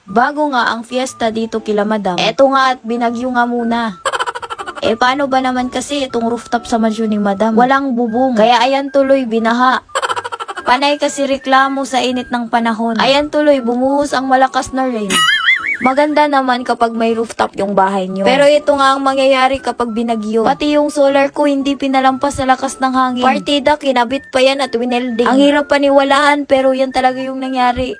Bago nga ang fiesta dito kila madam, eto nga at binagyo nga muna. Paano ba naman kasi itong rooftop sa mansyon ni madam? Walang bubong, kaya ayan tuloy binaha. Panay kasi reklamo sa init ng panahon. Ayan tuloy bumuhos ang malakas na rain. Maganda naman kapag may rooftop yung bahay nyo. Pero ito nga ang mangyayari kapag binagyo. Pati yung solar ko hindi pinalampas sa lakas ng hangin. Partida, kinabit pa yan at winelding. Ang hirap paniwalaan pero yan talaga yung nangyari.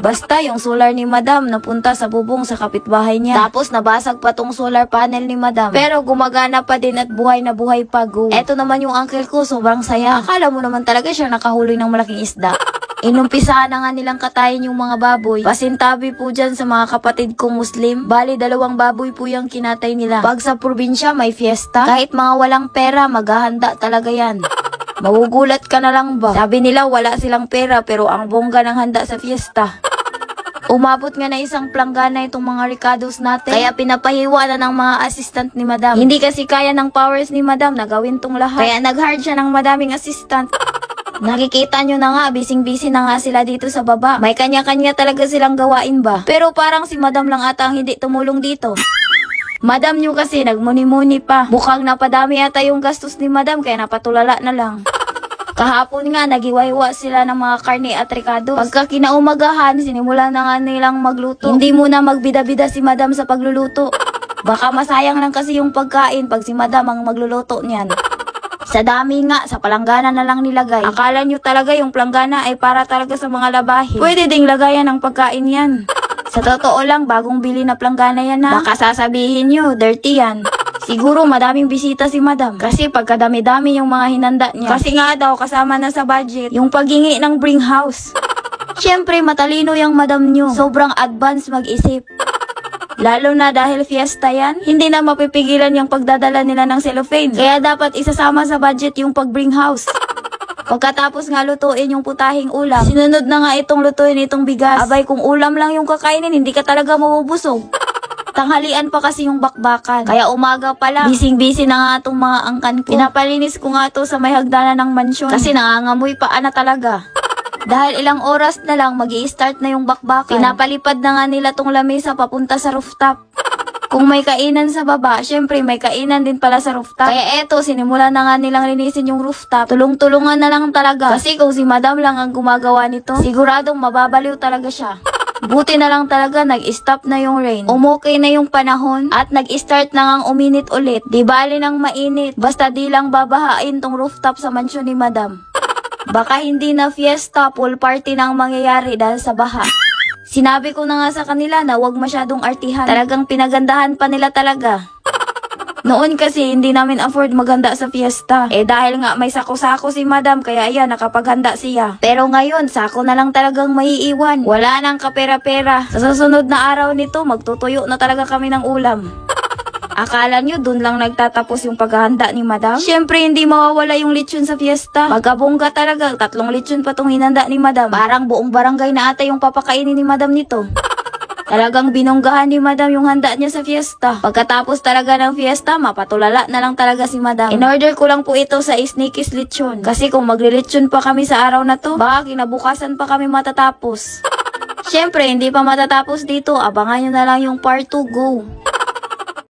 Basta yung solar ni madam napunta sa bubong sa kapitbahay niya. Tapos nabasag pa tong solar panel ni madam. Pero gumagana pa din at buhay na buhay pa, go. Eto naman yung uncle ko, sobrang saya. Akala mo naman talaga siya nakahuli ng malaking isda. Inumpisahan na nga nilang katayin yung mga baboy. Pasintabi po dyan sa mga kapatid kong Muslim. Bali, 2 baboy po yung kinatay nila. Pag sa probinsya may fiesta, kahit mga walang pera, maghahanda talaga yan. Magugulat ka na lang ba? Sabi nila wala silang pera pero ang bongga ng handa sa fiesta. Umabot nga na isang planggana itong mga ricados natin. Kaya pinapahiwa na ng mga assistant ni madam. Hindi kasi kaya ng powers ni madam na gawin tong lahat. Kaya nag-hard siya ng madaming assistant. Nakikita nyo na nga, bising-busy na nga sila dito sa baba. May kanya-kanya talaga silang gawain ba? Pero parang si madam lang ata ang hindi tumulong dito. Madam nyo kasi nagmuni-muni pa. Mukhang napadami ata yung gastos ni madam kaya napatulala na lang. Kahapon nga, nagiwaiwa sila ng mga karne at ricado. Pagka kinaumagahan, sinimula na nga nilang magluto. Hindi muna magbida-bida si madam sa pagluluto. Baka masayang lang kasi yung pagkain pag si madam ang magluluto niyan. Sa dami nga, sa palanggana na lang nilagay. Akala nyo talaga yung palanggana ay para talaga sa mga labahin. Pwede ding lagayan ng pagkain yan. Sa totoo lang, bagong bili na palanggana yan ha. Baka sasabihin nyo, dirty yan. Siguro madaming bisita si madam. Kasi pagkadami-dami yung mga hinanda niya. Kasi nga daw kasama na sa budget yung paghingi ng bring house. Siyempre matalino yung madam nyo. Sobrang advance mag-isip. Lalo na dahil fiesta yan, hindi na mapipigilan yung pagdadala nila ng cellophane. Kaya dapat isasama sa budget yung pag-bring house. Pagkatapos nga lutuin yung putahing ulam, sinunod na nga itong lutuin itong bigas. Abay, kung ulam lang yung kakainin, hindi ka talaga mabubusog. Tanghalian pa kasi yung bakbakan. Kaya umaga pa lang, bising-busy na nga itong mga angkan ko. Pinapalinis ko nga to sa may hagdanan ng mansyon. Kasi nangangamoy pa na talaga. Dahil ilang oras na lang, magi-start na yung bakbakan. Pinapalipad na nga nila tong lamesa papunta sa rooftop. Kung may kainan sa baba, syempre may kainan din pala sa rooftop. Kaya eto, sinimula na nga nilang linisin yung rooftop. Tulong-tulungan na lang talaga. Kasi kung si madam lang ang gumagawa nito, siguradong mababaliw talaga siya. Buti na lang talaga nag-stop na yung rain. Umukay na yung panahon at nag-start na ngang uminit ulit. Di bali nang mainit, basta di lang babahain tong rooftop sa mansyon ni madam. Baka hindi na fiesta, pool party nang mangyayari dahil sa baha. Sinabi ko na nga sa kanila na huwag masyadong artihan. Talagang pinagandahan pa nila talaga. Noon kasi hindi namin afford maghanda sa fiesta. Dahil nga may sako-sako si madam kaya ayan nakapaghanda siya. Pero ngayon sako na lang talagang maiiwan. Wala nang kapera-pera. Sa susunod na araw nito magtutuyo na talaga kami ng ulam. Akala nyo dun lang nagtatapos yung paghahanda ni madam? Siyempre hindi mawawala yung lechon sa fiesta. Pagkabongga talaga, 3 lechon pa tong hinanda ni madam. Parang buong barangay na ata yung papakainin ni madam nito. Talagang binonggahan ni madam yung handa niya sa fiesta. Pagkatapos talaga ng fiesta, mapatulala na lang talaga si madam. In-order ko lang po ito sa Sneaky's Lechon. Kasi kung magre-lechon pa kami sa araw na to, baka kinabukasan pa kami matatapos. Siyempre, hindi pa matatapos dito. Abangan nyo na lang yung part 2, go!